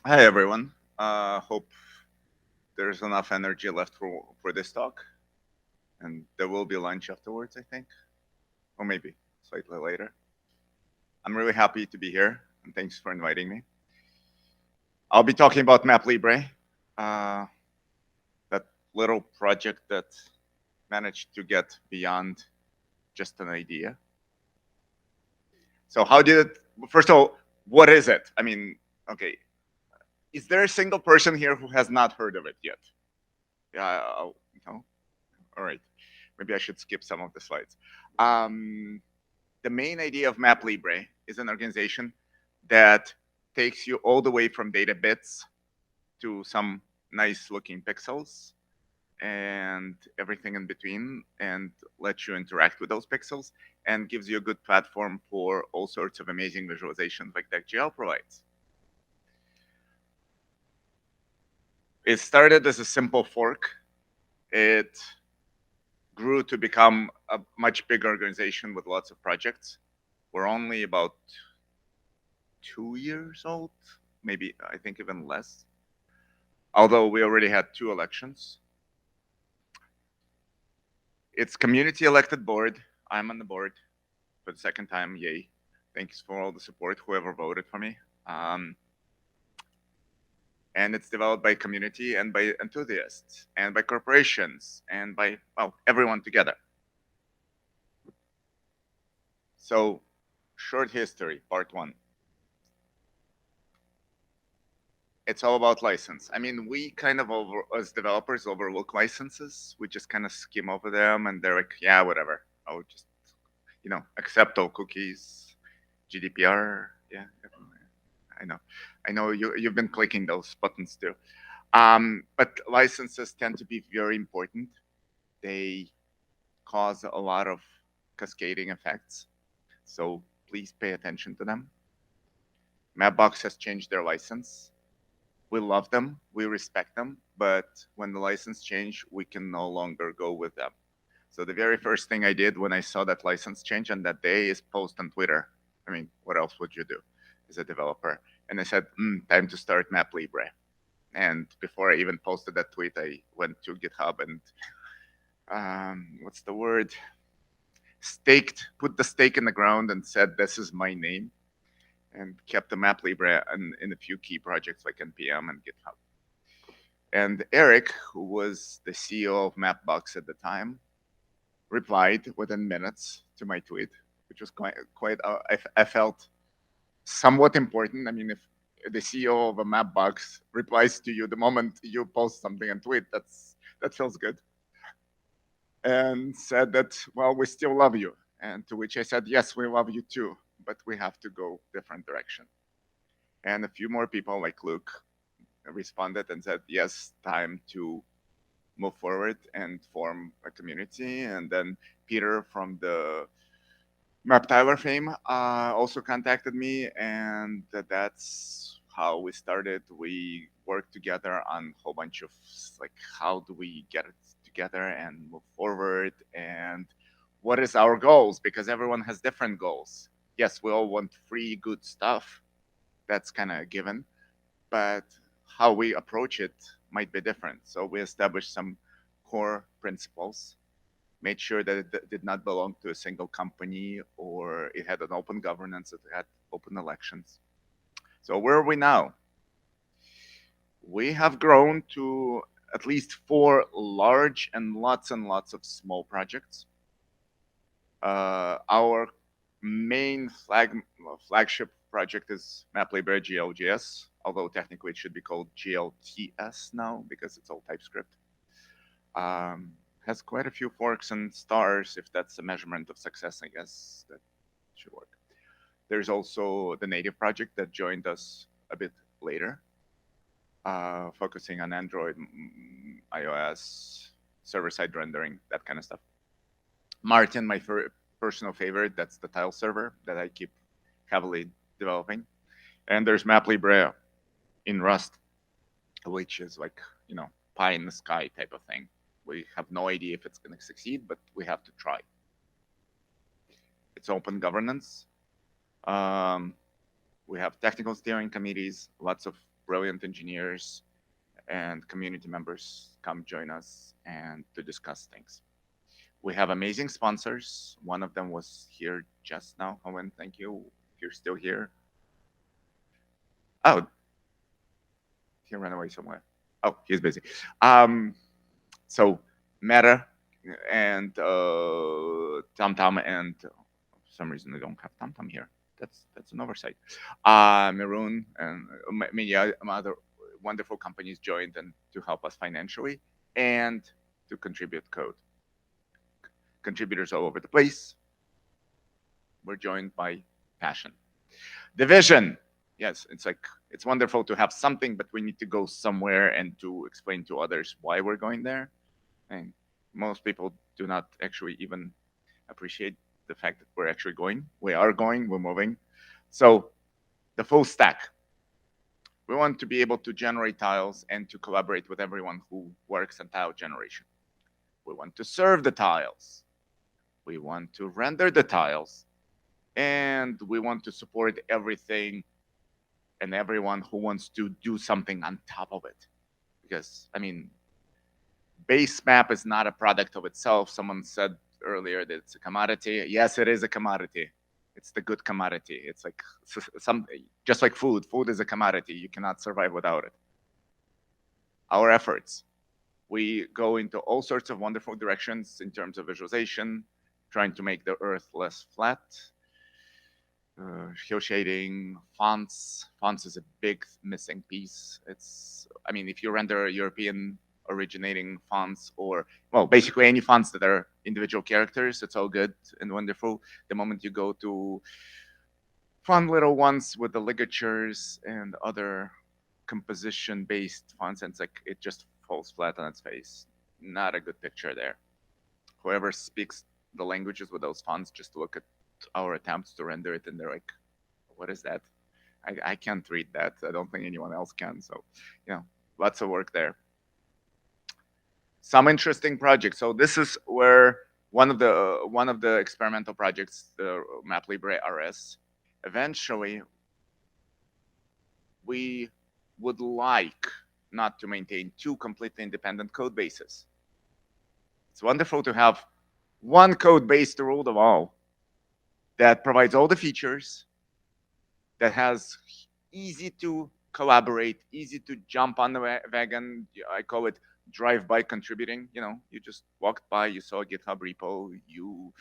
Hi everyone. Hope there's enough energy left for this talk, and there will be lunch afterwards, I think, or maybe slightly later. I'm really happy to be here, and thanks for inviting me. I'll be talking about Maplibre, uh, that little project that managed to get beyond just an idea. So, how did it? First of all, what is it? I mean, okay, is there a single person here who has not heard of it yet? Yeah, no. All right. Maybe I should skip some of the slides. Um, the main idea of Maplibre is an organization that takes you all the way from data bits to some nice looking pixels and everything in between, and lets you interact with those pixels and gives you a good platform for all sorts of amazing visualizations like deck.gl provides. It started as a simple fork. It grew to become a much bigger organization with lots of projects. We're only about 2 years old, maybe I think even less. Although we already had 2 elections. It's community elected board. I'm on the board for the second time. Yay! Thanks for all the support, whoever voted for me. And it's developed by community and by enthusiasts and by corporations and by everyone together. So, short history, part one. It's all about license. I mean, we kind of as developers overlook licenses. We just kind of skim over them, and they're like, yeah, whatever. I'll just, accept all cookies, GDPR. Yeah, I know, I know. You've been clicking those buttons too. But licenses tend to be very important. They cause a lot of cascading effects. So please pay attention to them. Mapbox has changed their license. We love them, we respect them, but when the license changed, we can no longer go with them. So the very first thing I did when I saw that license change on that day is post on Twitter. I mean, what else would you do as a developer? And I said, time to start Maplibre. And before I even posted that tweet, I went to GitHub and what's the word? Put the stake in the ground and said, "This is my name," and kept the Maplibre in a few key projects like npm and GitHub. And Eric, who was the CEO of Mapbox at the time, replied within minutes to my tweet, which was quite I felt somewhat important. I mean, if the CEO of a Mapbox replies to you the moment you post something and tweet, that feels good. And said that, well, we still love you. And to which I said, yes, we love you too, but we have to go different direction. And a few more people like Luke responded and said, yes, time to move forward and form a community. And then Peter from the Maplibre fame also contacted me, and that's how we started. We worked together on a whole bunch of like, how do we get it together and move forward, and what is our goals? Because everyone has different goals. Yes, we all want free, good stuff. That's kind of a given, but how we approach it might be different. So we established some core principles, made sure that it did not belong to a single company, or it had an open governance, it had open elections. So where are we now? We have grown to at least 4 large and lots of small projects. Our main flagship project is Maplibre GLGS, although technically it should be called GLTS now because it's all TypeScript. Has quite a few forks and stars. If that's a measurement of success, I guess that should work. There's also the native project that joined us a bit later, focusing on Android, iOS, server-side rendering, that kind of stuff. Martin, my personal favorite, that's the tile server that I keep heavily developing. And there's Maplibre in Rust, which is like, pie in the sky type of thing. We have no idea if it's going to succeed, but we have to try. It's open governance. We have technical steering committees, lots of brilliant engineers and community members come join us and to discuss things. We have amazing sponsors. One of them was here just now. Owen, thank you. If you're still here. Oh, he ran away somewhere. Oh, he's busy. So Meta and TomTom, and for some reason I don't have TomTom here. That's an oversight. Maroon and many other wonderful companies joined and to help us financially and to contribute code. Contributors all over the place. We're joined by passion. The vision. Yes, it's like it's wonderful to have something, but we need to go somewhere and to explain to others why we're going there. And most people do not actually even appreciate the fact that we're actually going. We are going, we're moving. So the full stack. We want to be able to generate tiles and to collaborate with everyone who works on tile generation. We want to serve the tiles. We want to render the tiles. And we want to support everything and everyone who wants to do something on top of it. Because, I mean, base map is not a product of itself. Someone said earlier that it's a commodity. Yes, it is a commodity. It's the good commodity. It's like just like food. Food is a commodity. You cannot survive without it. Our efforts. We go into all sorts of wonderful directions in terms of visualization, trying to make the earth less flat. Hill shading, fonts. Fonts is a big missing piece. I mean, if you render European originating fonts or, well, basically any fonts that are individual characters, it's all good and wonderful. The moment you go to fun little ones with the ligatures and other composition-based fonts, and it's like it just falls flat on its face. Not a good picture there. Whoever speaks the languages with those fonts, just look at our attempts to render it, and they're like, what is that? I can't read that. I don't think anyone else can. So, lots of work there. Some interesting projects. So this is where one of the experimental projects, the Maplibre RS. Eventually, we would like not to maintain two completely independent code bases. It's wonderful to have one code base to rule them all, that provides all the features, that has easy to collaborate, easy to jump on the wagon. I call it drive-by contributing. You just walked by, you saw a GitHub repo, you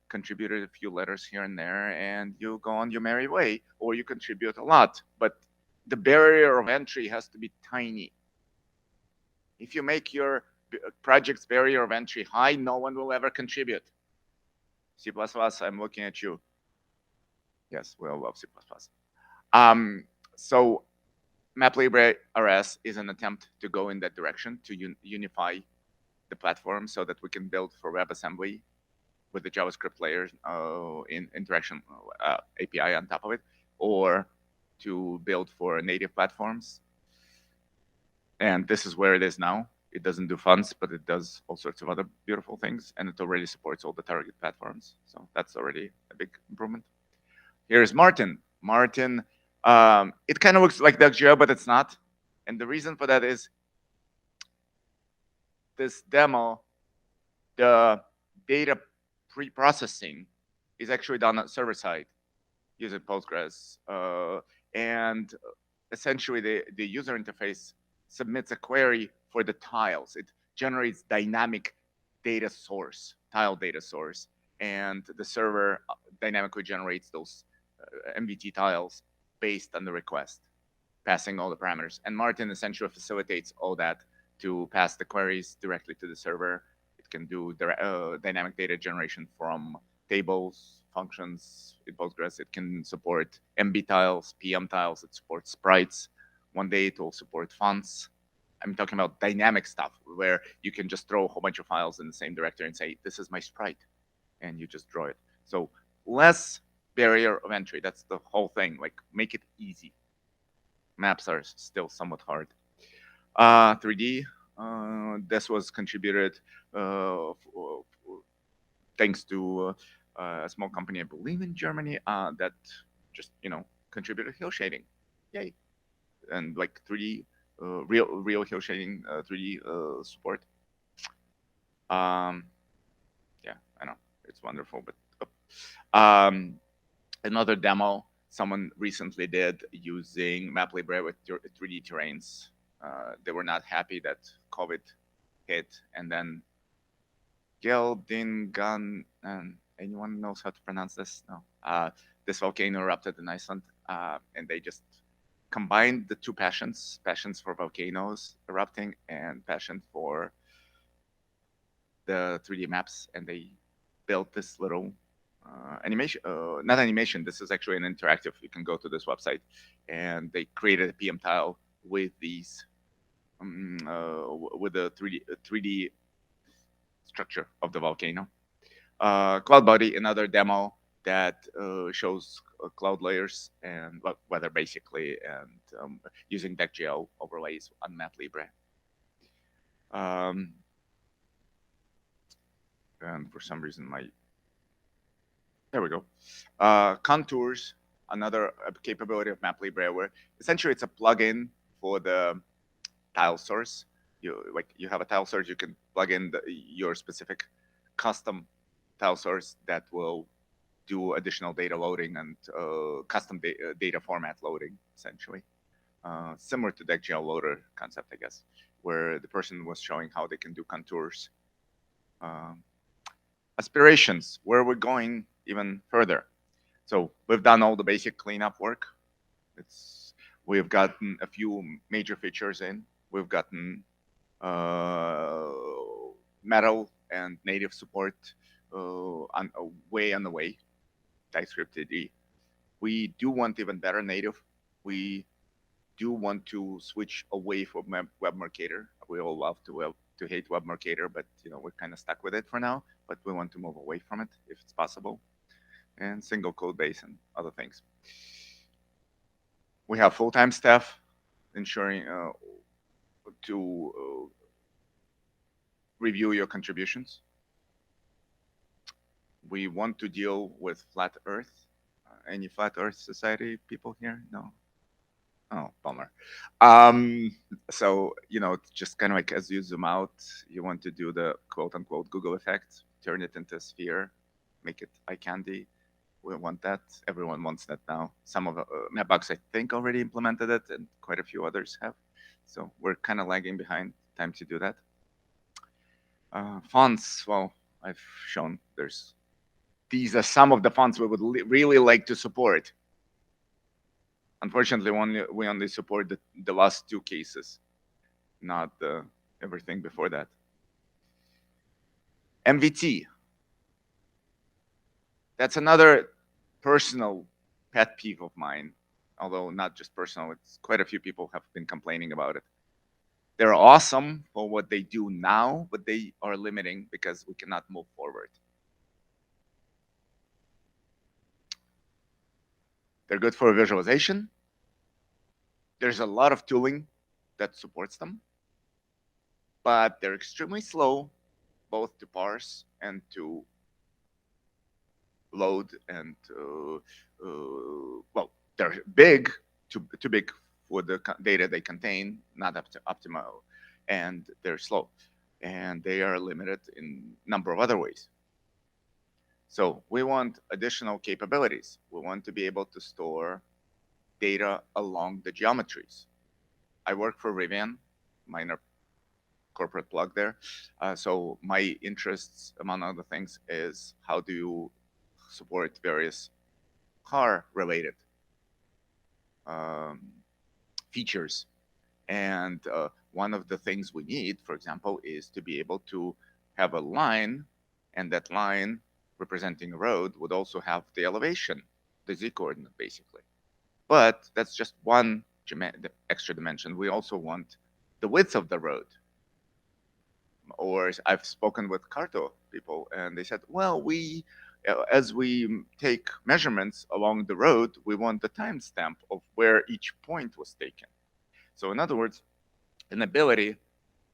contributed a few letters here and there, and you go on your merry way, or you contribute a lot. But the barrier of entry has to be tiny. If you make your project's barrier of entry high, no one will ever contribute. C++, I'm looking at you. Yes, we all love C++. So Maplibre RS is an attempt to go in that direction, to unify the platform so that we can build for WebAssembly with the JavaScript layer in interaction API on top of it, or to build for native platforms. And this is where it is now. It doesn't do fonts, but it does all sorts of other beautiful things, and it already supports all the target platforms. So that's already a big improvement. Here's Martin. Martin, it kind of looks like deck.gl, but it's not. And the reason for that is this demo, the data pre-processing is actually done at server side using Postgres. And essentially, the user interface submits a query for the tiles. It generates dynamic data source, tile data source, and the server dynamically generates those MVT tiles based on the request, passing all the parameters. And Martin essentially facilitates all that to pass the queries directly to the server. It can do dynamic data generation from tables, functions in Postgres. It can support MB tiles, PM tiles. It supports sprites. One day it will support fonts. I'm talking about dynamic stuff where you can just throw a whole bunch of files in the same directory and say, this is my sprite, and you just draw it. So less barrier of entry. That's the whole thing. Like, make it easy. Maps are still somewhat hard. 3D, this was contributed thanks to a small company, I believe in Germany, that just, contributed hill shading. Yay. and like 3D real hill shading 3D support. Um, yeah, I know it's wonderful, but another demo someone recently did using Maplibre with 3D terrains. They were not happy that COVID hit, and then Geldingan, and anyone knows how to pronounce this? No. This volcano erupted in Iceland, and they just combined the two passions for volcanoes erupting and passion for the 3D maps, and they built this little animation, not animation, this is actually an interactive. You can go to this website, and they created a PM tile with these, with the 3D structure of the volcano. Cloud Body, another demo that shows cloud layers and weather basically, and using deck.gl overlays on Maplibre. And for some reason there we go. Contours, another capability of Maplibre, where essentially it's a plugin for the tile source. You have a tile source, you can plug in your specific custom tile source that will do additional data loading and custom data format loading, essentially. Similar to deck.gl loader concept, I guess, where the person was showing how they can do contours. Aspirations, where we're going even further. So we've done all the basic cleanup work. We've gotten a few major features in. We've gotten metal and native support way on the way. TypeScript IDE. We do want even better native. We do want to switch away from WebMercator. We all love to hate WebMercator, but we're kind of stuck with it for now. But we want to move away from it if it's possible, and single code base and other things. We have full-time staff ensuring to review your contributions. We want to deal with flat Earth. Any flat Earth society people here? No. Oh, bummer. So, it's just kind of like as you zoom out, you want to do the quote unquote Google effect, turn it into a sphere, make it eye candy. We want that. Everyone wants that now. Some of Mapbox, I think, already implemented it, and quite a few others have. So we're kind of lagging behind. Time to do that. Fonts, well, I've shown these are some of the fonts we would really like to support. Unfortunately, we only support the last two cases, not everything before that. MVT. That's another personal pet peeve of mine, although not just personal. It's quite a few people have been complaining about it. They're awesome for what they do now, but they are limiting because we cannot move forward. They're good for visualization. There's a lot of tooling that supports them, but they're extremely slow, both to parse and to load, and well, they're big, too big for the data they contain, not up to optimal, and they're slow, and they are limited in a number of other ways. So we want additional capabilities. We want to be able to store data along the geometries. I work for Rivian, minor corporate plug there. So my interests, among other things, is how do you support various car-related features. And one of the things we need, for example, is to be able to have a line, and that line representing a road would also have the elevation, the z-coordinate, basically. But that's just one extra dimension. We also want the width of the road. Or I've spoken with Carto people, and they said, well, as we take measurements along the road, we want the timestamp of where each point was taken. So in other words, an ability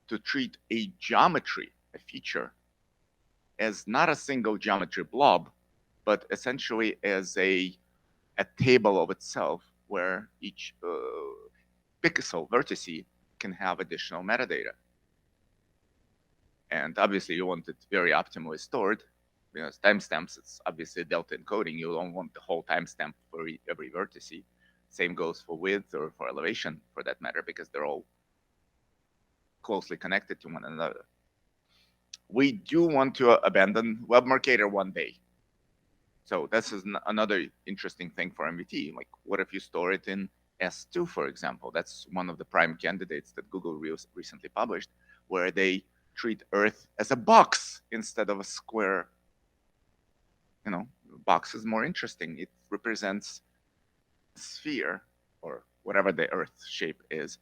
to treat a geometry, a feature, as not a single geometry blob, but essentially as a table of itself, where each pixel vertice can have additional metadata. And obviously you want it very optimally stored, because timestamps, it's obviously delta encoding. You don't want the whole timestamp for every vertice. Same goes for width or for elevation for that matter, because they're all closely connected to one another. We do want to abandon Web Mercator one day. So this is another interesting thing for MVT. Like, what if you store it in S2, for example? That's one of the prime candidates that Google recently published, where they treat Earth as a box instead of a square. You know, box is more interesting. It represents a sphere, or whatever the Earth shape is,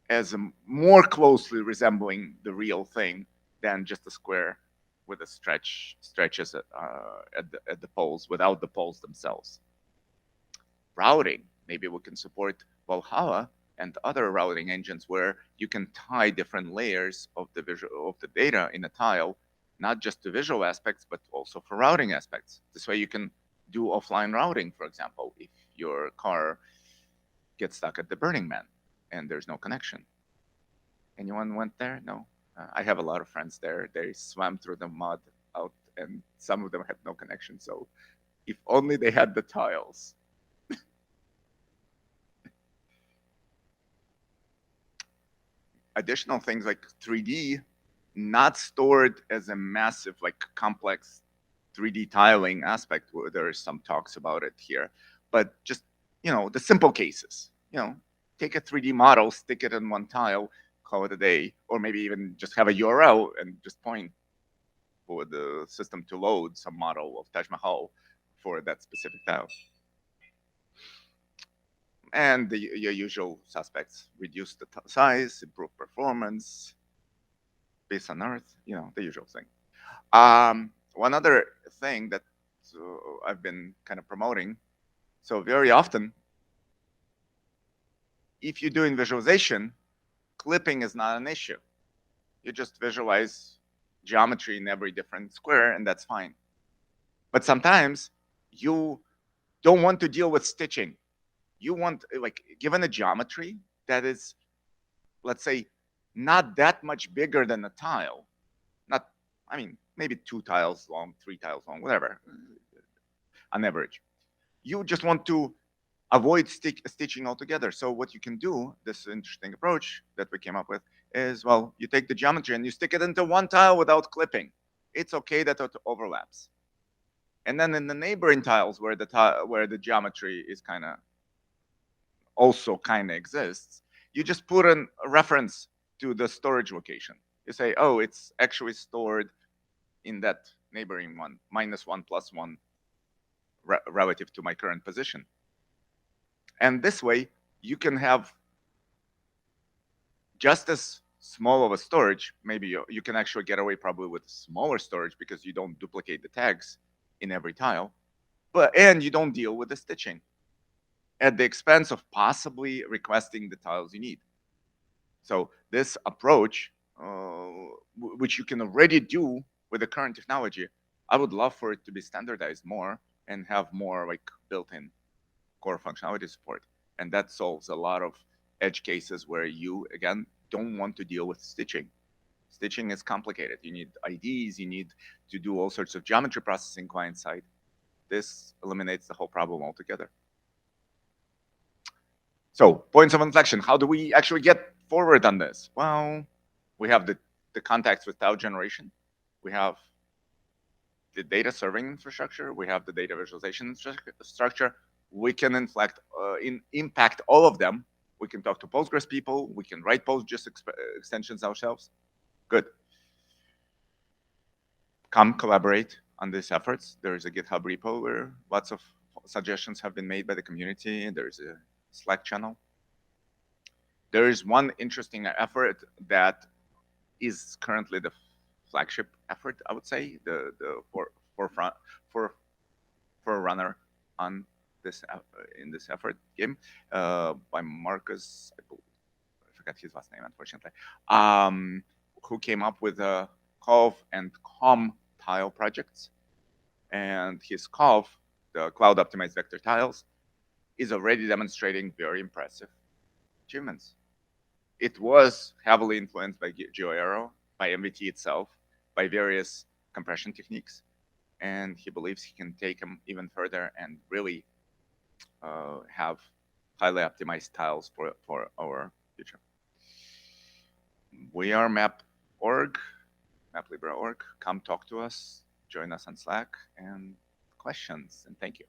as more closely resembling the real thing than just a square with a stretches at the poles without the poles themselves. Routing, maybe we can support Valhalla and other routing engines where you can tie different layers of the data in a tile, not just to visual aspects, but also for routing aspects. This way you can do offline routing, for example, if your car gets stuck at the Burning Man and there's no connection. Anyone went there? No. I have a lot of friends there. They swam through the mud out, and some of them had no connection. So if only they had the tiles. Additional things like 3D, not stored as a massive, like complex 3D tiling aspect, where there is some talks about it here, but just, you know, the simple cases, you know, take a 3D model, stick it in one tile, call it a day, or maybe even just have a URL and just point for the system to load some model of Taj Mahal for that specific tile. And your usual suspects: reduce the size, improve performance, based on Earth, you know, the usual thing. One other thing that I've been kind of promoting, so very often, if you're doing visualization, clipping is not an issue. You just visualize geometry in every different square, and that's fine. But sometimes you don't want to deal with stitching. You want, like, given a geometry that is, let's say, not that much bigger than a tile, not, I mean, maybe 2 tiles long, 3 tiles long, whatever, on average. You just want to avoid stitching altogether. So what you can do, this interesting approach that we came up with, is, well, you take the geometry and you stick it into one tile without clipping. It's okay that it overlaps. And then in the neighboring tiles where the geometry is kind of also kind of exists, you just put a reference to the storage location. You say, oh, it's actually stored in that neighboring one, -1, +1, relative to my current position. And this way, you can have just as small of a storage. Maybe you can actually get away probably with smaller storage because you don't duplicate the tags in every tile, and you don't deal with the stitching at the expense of possibly requesting the tiles you need. So this approach, which you can already do with the current technology, I would love for it to be standardized more and have more like built-in core functionality support. And that solves a lot of edge cases where you, again, don't want to deal with stitching. Stitching is complicated. You need IDs, you need to do all sorts of geometry processing client side. This eliminates the whole problem altogether. So points of inflection, how do we actually get forward on this? Well, we have the contacts with tile generation. We have the data serving infrastructure. We have the data visualization structure. We can impact all of them. We can talk to Postgres people. We can write Postgres extensions ourselves. Good. Come collaborate on these efforts. There is a GitHub repo where lots of suggestions have been made by the community. There's a Slack channel. There is one interesting effort that is currently the flagship effort, I would say, the forerunner on this in this effort game by Marcus. I forgot his last name, unfortunately. Who came up with a COV and COM tile projects, and his COV, the Cloud Optimized Vector Tiles, is already demonstrating very impressive achievements. it was heavily influenced by GeoAero, by MVT itself, by various compression techniques, and he believes he can take them even further and really have highly optimized tiles for our future. We are map.org, maplibre.org. Come talk to us, join us on Slack, and questions. And thank you.